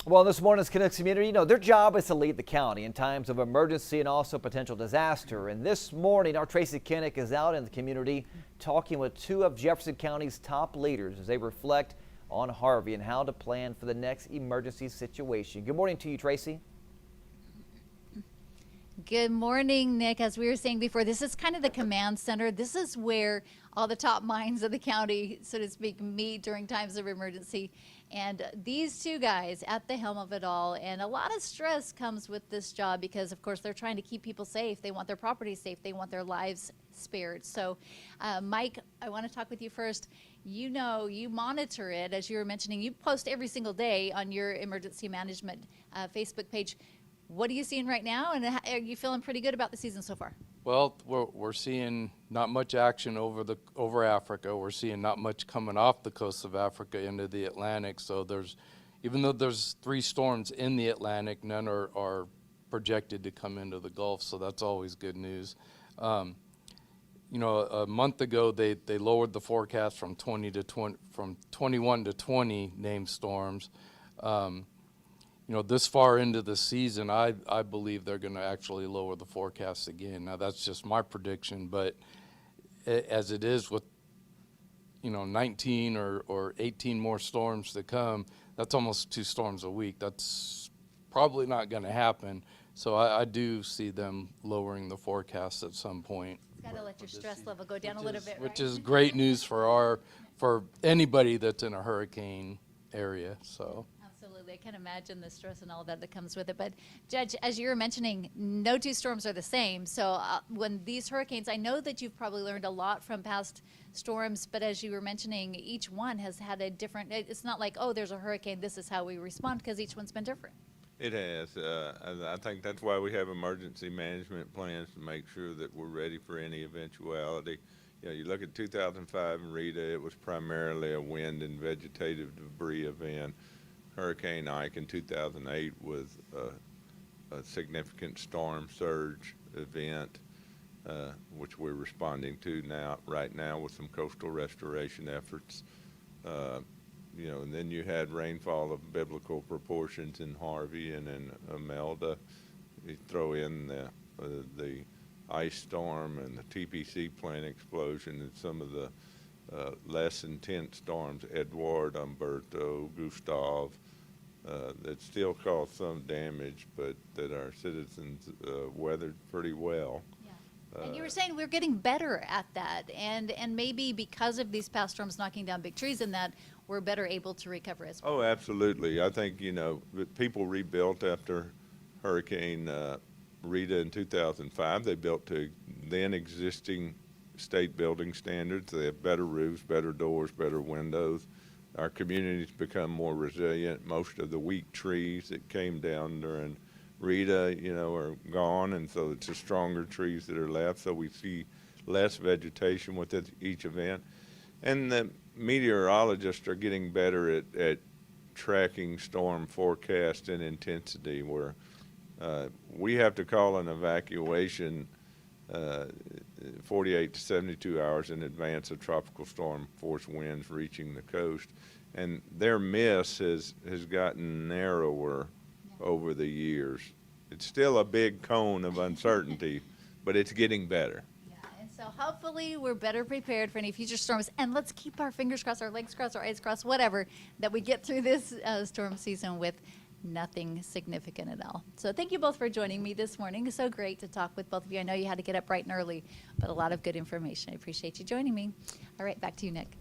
Well, this morning's Kennicks community, their job is to lead the county in times of emergency and also potential disaster. And this morning, our Tracy Kennick is out in the community talking with two of Jefferson County's top leaders as they reflect on Harvey and how to plan for the next emergency situation. Good morning to you, Tracy. Good morning, Nick. As we were saying before, this is kind of the command center. This is where all the top minds of the county, so to speak, meet during times of emergency. And these two guys at the helm of it all, and a lot of stress comes with this job because, of course, they're trying to keep people safe. They want their property safe. They want their lives spared. So, Mike, I want to talk with you first. You monitor it, as you were mentioning. You post every single day on your emergency management Facebook page. What are you seeing right now, and are you feeling pretty good about the season so far? Well, we're seeing not much action over Africa. We're seeing not much coming off the coast of Africa into the Atlantic. So even though there's 3 storms in the Atlantic, none are projected to come into the Gulf. So that's always good news. A month ago they lowered the forecast from 21 to 20 named storms. This far into the season, I believe they're going to actually lower the forecast again. Now, that's just my prediction, but as it is with, 19 or 18 more storms to come, that's almost 2 storms a week. That's probably not going to happen. So I do see them lowering the forecast at some point. It's got to let your stress level go down a little bit, right? Which is great news for anybody that's in a hurricane area, so. Absolutely. I can imagine the stress and all that comes with it. But, Judge, as you were mentioning, no 2 storms are the same. So when these hurricanes, I know that you've probably learned a lot from past storms, but as you were mentioning, each one has had a different, it's not like, oh, there's a hurricane, this is how we respond, because each one's been different. It has. I think that's why we have emergency management plans to make sure that we're ready for any eventuality. You look at 2005 in Rita, it was primarily a wind and vegetative debris event. Hurricane Ike in 2008 was a significant storm surge event, which we're responding to right now with some coastal restoration efforts. And then you had rainfall of biblical proportions in Harvey and in Imelda. You throw in the ice storm and the TPC plant explosion and some of the less intense storms, Edward, Umberto, Gustav, that still caused some damage, but that our citizens weathered pretty well. Yeah. And you were saying we're getting better at that, and maybe because of these past storms knocking down big trees and that, we're better able to recover as well. Oh, absolutely. I think, people rebuilt after Hurricane Rita in 2005. They built to then existing state building standards. They have better roofs, better doors, better windows. Our community's become more resilient. Most of the weak trees that came down during Rita, are gone, and so it's the stronger trees that are left. So we see less vegetation with each event. And the meteorologists are getting better at tracking storm forecast and intensity, where we have to call an evacuation 48 to 72 hours in advance of tropical storm force winds reaching the coast. And their miss has gotten narrower over the years. It's still a big cone of uncertainty, but it's getting better. Yeah, and so hopefully we're better prepared for any future storms. And let's keep our fingers crossed, our legs crossed, our eyes crossed, whatever, that we get through this storm season with nothing significant at all. So thank you both for joining me this morning. It's so great to talk with both of you. I know you had to get up bright and early, but a lot of good information. I appreciate you joining me. All right, back to you, Nick.